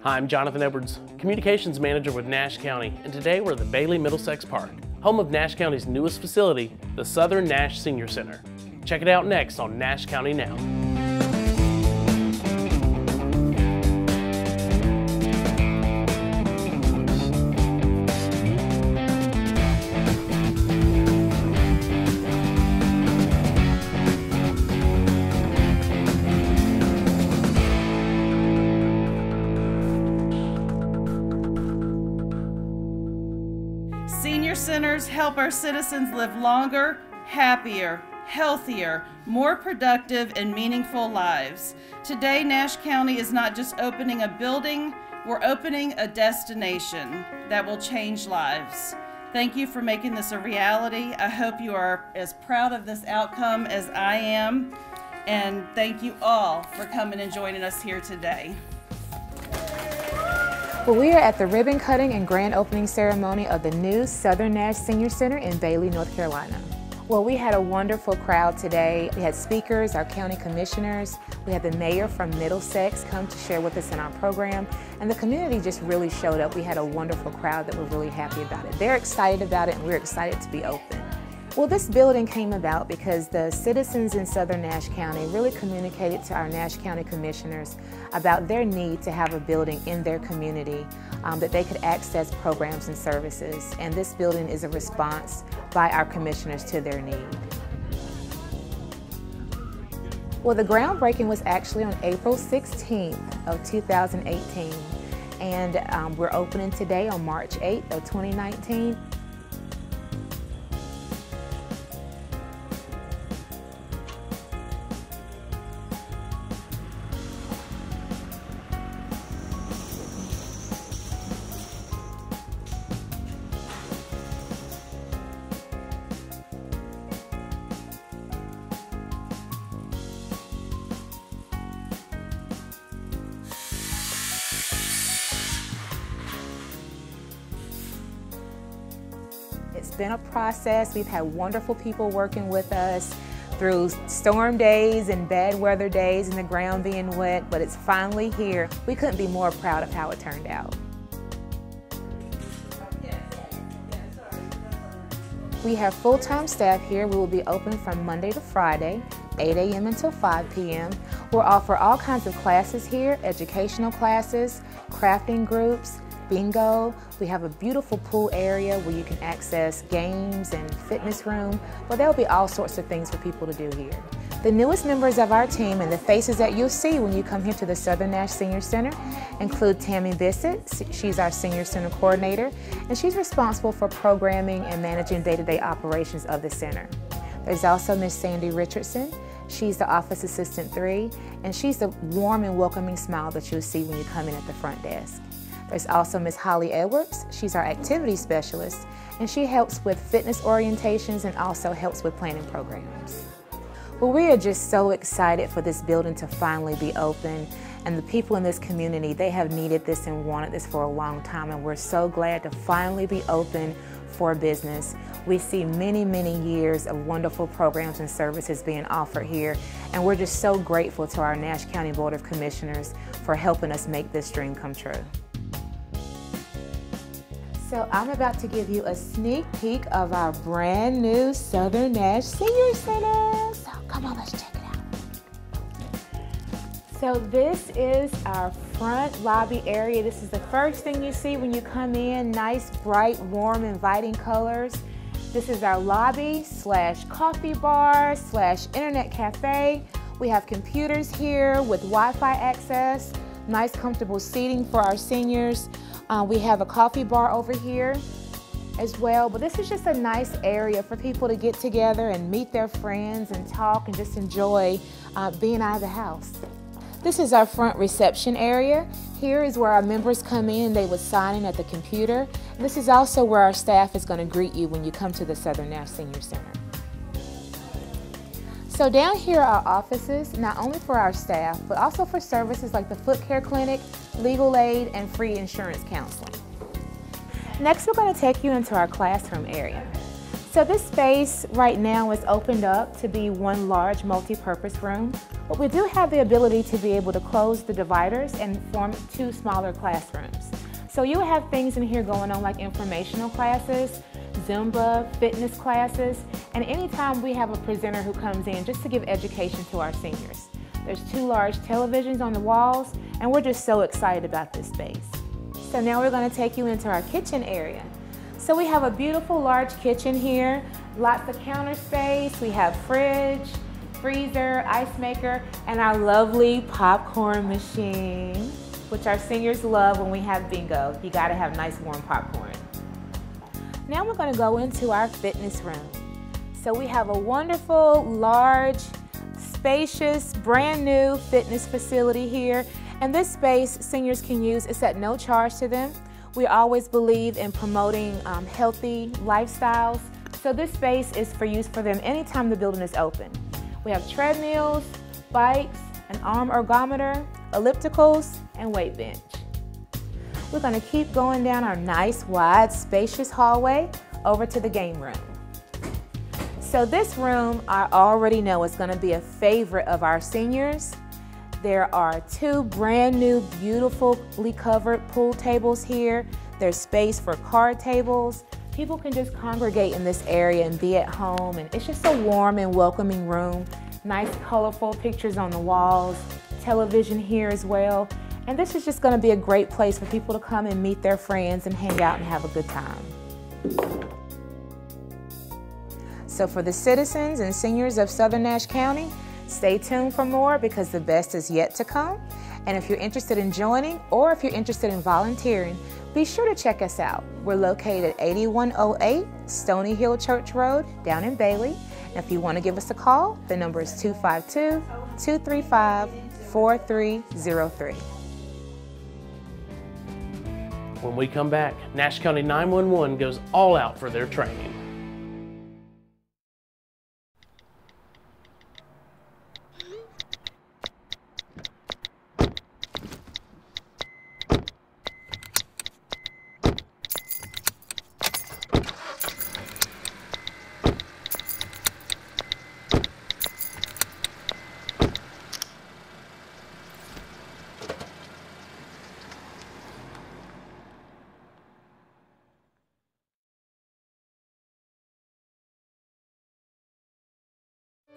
Hi, I'm Jonathan Edwards, Communications Manager with Nash County, and today we're at the Bailey Middlesex Park, home of Nash County's newest facility, the Southern Nash Senior Center. Check it out next on Nash County Now. Senior centers help our citizens live longer, happier, healthier, more productive, and meaningful lives. Today, Nash County is not just opening a building, we're opening a destination that will change lives. Thank you for making this a reality. I hope you are as proud of this outcome as I am, and thank you all for coming and joining us here today. Well, we are at the ribbon cutting and grand opening ceremony of the new Southern Nash Senior Center in Bailey, North Carolina. Well, we had a wonderful crowd today. We had speakers, our county commissioners, we had the mayor from Middlesex come to share with us in our program, and the community just really showed up. We had a wonderful crowd that were really happy about it. They're excited about it, and we're excited to be open. Well, this building came about because the citizens in Southern Nash County really communicated to our Nash County commissioners about their need to have a building in their community that they could access programs and services. And this building is a response by our commissioners to their need. Well, the groundbreaking was actually on April 16th of 2018. And we're opening today on March 8th of 2019. It's been a process. We've had wonderful people working with us through storm days and bad weather days and the ground being wet, but it's finally here. We couldn't be more proud of how it turned out. We have full-time staff here. We will be open from Monday to Friday, 8 a.m. until 5 p.m. We'll offer all kinds of classes here, educational classes, crafting groups, bingo. We have a beautiful pool area where you can access games and fitness room, but there'll be all sorts of things for people to do here. The newest members of our team and the faces that you'll see when you come here to the Southern Nash Senior Center include Tammy Bissett. She's our Senior Center Coordinator, and she's responsible for programming and managing day-to-day operations of the center. There's also Miss Sandy Richardson. She's the Office Assistant 3, and she's the warm and welcoming smile that you'll see when you come in at the front desk. There's also Miss Holly Edwards. She's our activity specialist, and she helps with fitness orientations and also helps with planning programs. Well, we are just so excited for this building to finally be open, and the people in this community, they have needed this and wanted this for a long time, and we're so glad to finally be open for business. We see many, many years of wonderful programs and services being offered here, and we're just so grateful to our Nash County Board of Commissioners for helping us make this dream come true. So I'm about to give you a sneak peek of our brand new Southern Nash Senior Center. So come on, let's check it out. So this is our front lobby area. This is the first thing you see when you come in. Nice, bright, warm, inviting colors. This is our lobby / coffee bar / internet cafe. We have computers here with Wi-Fi access. Nice, comfortable seating for our seniors. We have a coffee bar over here as well, but this is just a nice area for people to get together and meet their friends and talk and just enjoy being out of the house. This is our front reception area. Here is where our members come in. They would sign in at the computer. And this is also where our staff is going to greet you when you come to the Southern Nash Senior Center. So down here are our offices, not only for our staff, but also for services like the foot care clinic, legal aid, and free insurance counseling. Next, we're going to take you into our classroom area. So this space right now is opened up to be one large multi-purpose room, but we do have the ability to be able to close the dividers and form two smaller classrooms. So you have things in here going on like informational classes, Zumba, fitness classes, and anytime we have a presenter who comes in just to give education to our seniors. There's two large televisions on the walls, and we're just so excited about this space. So now we're going to take you into our kitchen area. So we have a beautiful large kitchen here, lots of counter space, we have fridge, freezer, ice maker, and our lovely popcorn machine, which our seniors love when we have bingo. You gotta have nice warm popcorn. Now we're gonna go into our fitness room. So we have a wonderful, large, spacious, brand new fitness facility here. And this space seniors can use, it's at no charge to them. We always believe in promoting healthy lifestyles. So this space is for use for them anytime the building is open. We have treadmills, bikes, an arm ergometer, ellipticals, and weight bench. We're gonna keep going down our nice, wide, spacious hallway over to the game room. So this room, I already know is gonna be a favorite of our seniors. There are two brand new, beautifully covered pool tables here. There's space for card tables. People can just congregate in this area and be at home, and it's just a warm and welcoming room. Nice, colorful pictures on the walls, television here as well. And this is just gonna be a great place for people to come and meet their friends and hang out and have a good time. So for the citizens and seniors of Southern Nash County, stay tuned for more because the best is yet to come. And if you're interested in joining or if you're interested in volunteering, be sure to check us out. We're located at 8108 Stony Hill Church Road down in Bailey. And if you want to give us a call, the number is 252-235-4303. When we come back, Nash County 911 goes all out for their training.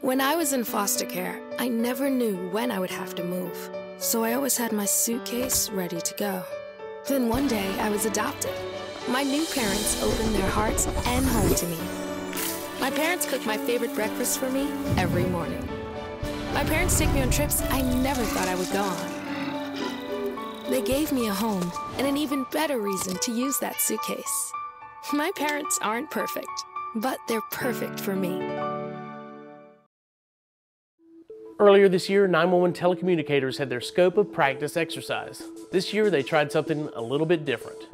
When I was in foster care, I never knew when I would have to move, so I always had my suitcase ready to go. Then one day, I was adopted. My new parents opened their hearts and home to me. My parents cook my favorite breakfast for me every morning. My parents take me on trips I never thought I would go on. They gave me a home and an even better reason to use that suitcase. My parents aren't perfect, but they're perfect for me. Earlier this year, 911 telecommunicators had their scope of practice exercise. This year, they tried something a little bit different.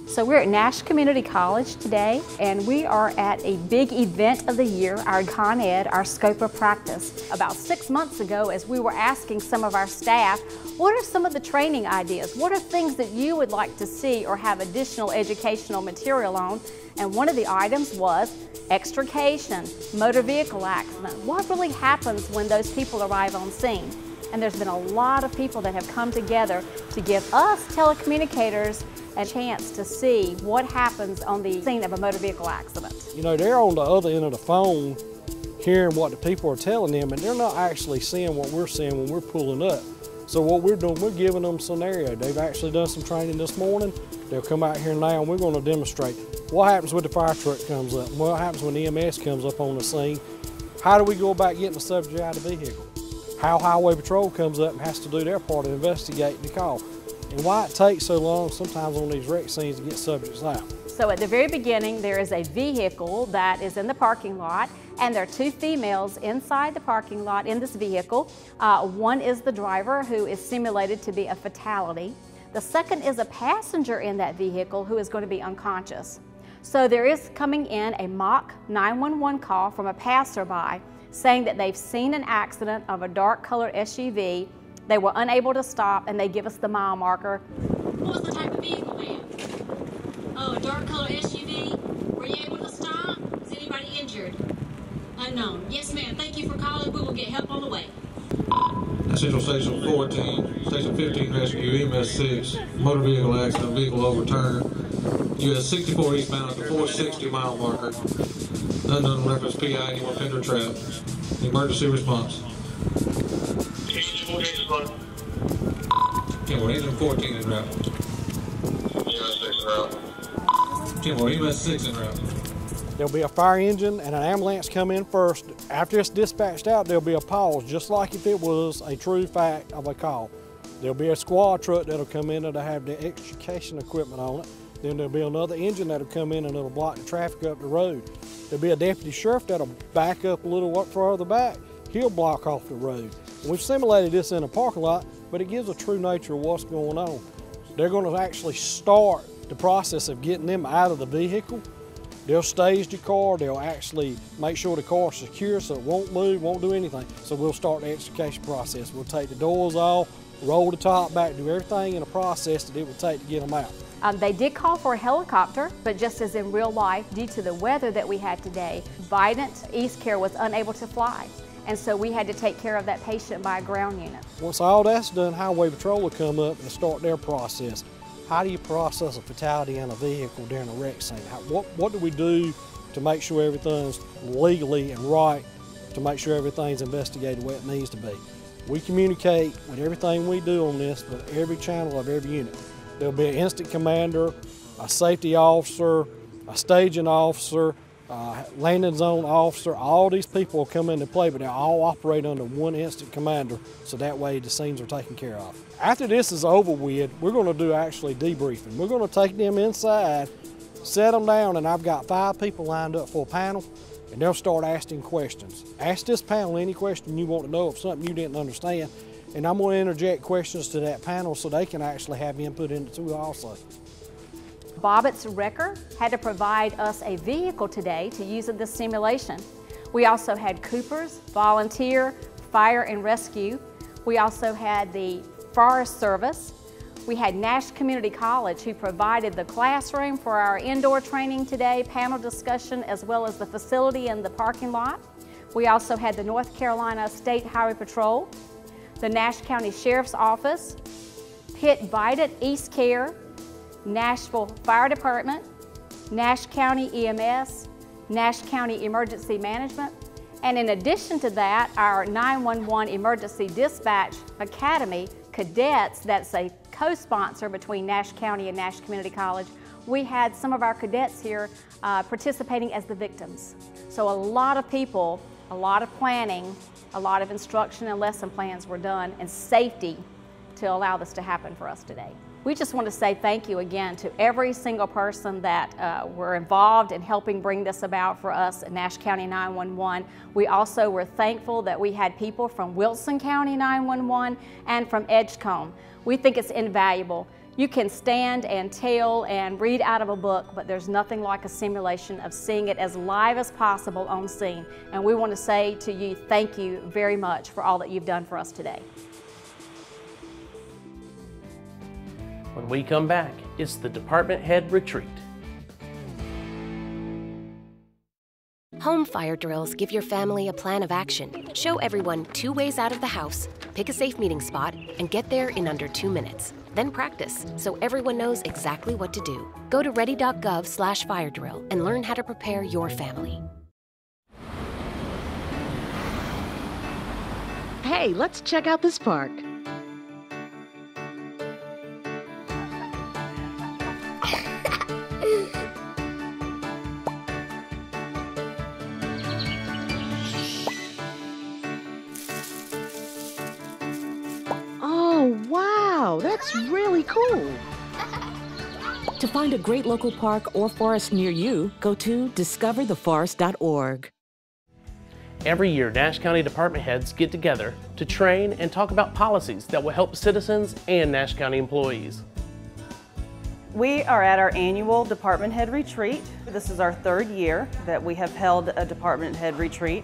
So we're at Nash Community College today, and we are at a big event of the year, our Con Ed, our scope of practice. About 6 months ago, as we were asking some of our staff, what are some of the training ideas? What are things that you would like to see or have additional educational material on? And one of the items was extrication, motor vehicle accident. What really happens when those people arrive on scene? And there's been a lot of people that have come together to give us telecommunicators a chance to see what happens on the scene of a motor vehicle accident. You know, they're on the other end of the phone hearing what the people are telling them, and they're not actually seeing what we're seeing when we're pulling up. So what we're doing, we're giving them a scenario. They've actually done some training this morning. They'll come out here now and we're going to demonstrate what happens when the fire truck comes up, what happens when EMS comes up on the scene, how do we go about getting the subject out of the vehicle, how Highway Patrol comes up and has to do their part of investigating the call, and why it takes so long sometimes on these wreck scenes to get subjects out. So at the very beginning, there is a vehicle that is in the parking lot, and there are two females inside the parking lot in this vehicle. One is the driver, who is simulated to be a fatality. The second is a passenger in that vehicle who is going to be unconscious. So there is coming in a mock 911 call from a passerby saying that they've seen an accident of a dark colored SUV. They were unable to stop, and they give us the mile marker. What was the type of vehicle, ma'am? Oh, a dark colored SUV? Were you able to stop? Is anybody injured? Unknown. Yes, ma'am. Thank you for calling. We will get help on the way. Central Station 14, Station 15 rescue, EMS 6, motor vehicle accident, vehicle overturned. US 64 eastbound at the 460 mile marker. Unknown reference PI, anyone pinned or trapped. Emergency response. Kenmore, engine 14 en route. EMS 6 en route. Kenmore, EMS 6 en route. There'll be a fire engine and an ambulance come in first. After it's dispatched out, there'll be a pause, just like if it was a true fact of a call. There'll be a squad truck that'll come in that'll have the extrication equipment on it. Then there'll be another engine that'll come in and it'll block the traffic up the road. There'll be a deputy sheriff that'll back up a little up further back. He'll block off the road. And we've simulated this in a parking lot, but it gives a true nature of what's going on. They're going to actually start the process of getting them out of the vehicle. They'll stage the car, they'll actually make sure the car's secure so it won't move, won't do anything. So we'll start the extrication process. We'll take the doors off, roll the top back, do everything in a process that it would take to get them out. They did call for a helicopter, but just as in real life, due to the weather that we had today, Vidant East Care was unable to fly. And so we had to take care of that patient by a ground unit. Once all that's done, Highway Patrol will come up and start their process. How do you process a fatality in a vehicle during a wreck scene? What do we do to make sure everything's legally and right, to make sure everything's investigated where it needs to be? We communicate with everything we do on this with every channel of every unit. There'll be an incident commander, a safety officer, a staging officer, landing zone officer. All these people will come into play, but they all operate under one incident commander, so that way the scenes are taken care of. After this is over with, we're going to do actually debriefing. We're going to take them inside, set them down, and I've got 5 people lined up for a panel, and they'll start asking questions. Ask this panel any question you want to know of something you didn't understand, and I'm going to interject questions to that panel so they can actually have input into it also. Bobbitt's Wrecker had to provide us a vehicle today to use in this simulation. We also had Coopers, Volunteer, Fire and Rescue. We also had the Forest Service. We had Nash Community College, who provided the classroom for our indoor training today, panel discussion, as well as the facility and the parking lot. We also had the North Carolina State Highway Patrol, the Nash County Sheriff's Office, Pitt Vidant East Care, Nashville Fire Department, Nash County EMS, Nash County Emergency Management, and in addition to that, our 911 Emergency Dispatch Academy cadets, that's a co-sponsor between Nash County and Nash Community College. We had some of our cadets here participating as the victims. So a lot of people, a lot of planning, a lot of instruction and lesson plans were done, and safety to allow this to happen for us today. We just want to say thank you again to every single person that were involved in helping bring this about for us at Nash County 911. We also were thankful that we had people from Wilson County 911 and from Edgecombe. We think it's invaluable. You can stand and tell and read out of a book, but there's nothing like a simulation of seeing it as live as possible on scene. And we want to say to you, thank you very much for all that you've done for us today. When we come back, it's the Department Head Retreat. Home fire drills give your family a plan of action. Show everyone 2 ways out of the house, pick a safe meeting spot, and get there in under 2 minutes. Then practice, so everyone knows exactly what to do. Go to ready.gov/fire drill and learn how to prepare your family. Hey, let's check out this park. Oh, wow, that's really cool. To find a great local park or forest near you, go to discovertheforest.org. Every year, Nash County department heads get together to train and talk about policies that will help citizens and Nash County employees. We are at our annual department head retreat. This is our 3rd year that we have held a department head retreat.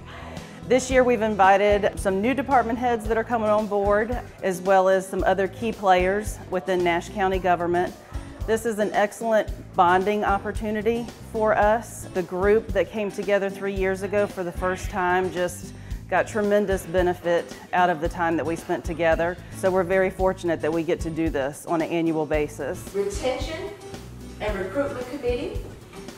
This year we've invited some new department heads that are coming on board, as well as some other key players within Nash County government. This is an excellent bonding opportunity for us. The group that came together 3 years ago for the first time just got tremendous benefit out of the time that we spent together. So we're very fortunate that we get to do this on an annual basis. Retention and recruitment committee.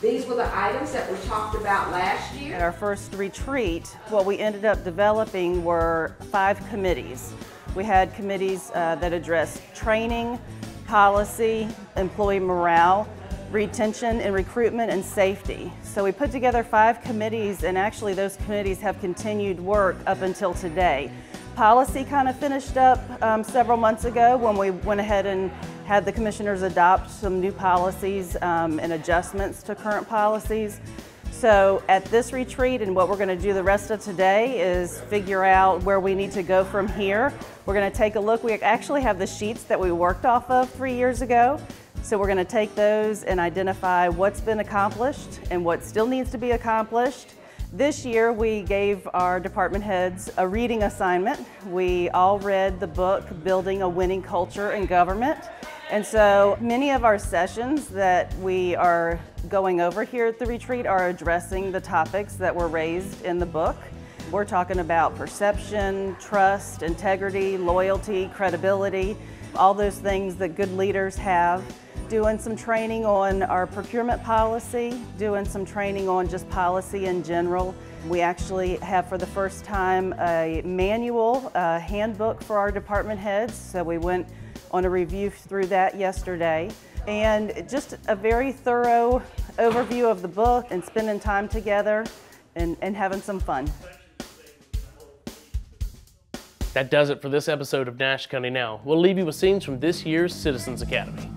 These were the items that we talked about last year. At our first retreat, what we ended up developing were 5 committees. We had committees that addressed training, policy, employee morale, retention and recruitment, and safety. So we put together 5 committees, and actually those committees have continued work up until today. Policy kind of finished up several months ago when we went ahead and had the commissioners adopt some new policies and adjustments to current policies. So at this retreat, and what we're going to do the rest of today is figure out where we need to go from here. We're going to take a look. We actually have the sheets that we worked off of 3 years ago. So we're going to take those and identify what's been accomplished and what still needs to be accomplished. This year we gave our department heads a reading assignment. We all read the book, Building a Winning Culture in Government. And so many of our sessions that we are going over here at the retreat are addressing the topics that were raised in the book. We're talking about perception, trust, integrity, loyalty, credibility, all those things that good leaders have. Doing some training on our procurement policy, doing some training on just policy in general. We actually have for the first time a manual, handbook for our department heads. So we went on a review through that yesterday. And just a very thorough overview of the book and spending time together and having some fun. That does it for this episode of Nash County Now. We'll leave you with scenes from this year's Citizens Academy.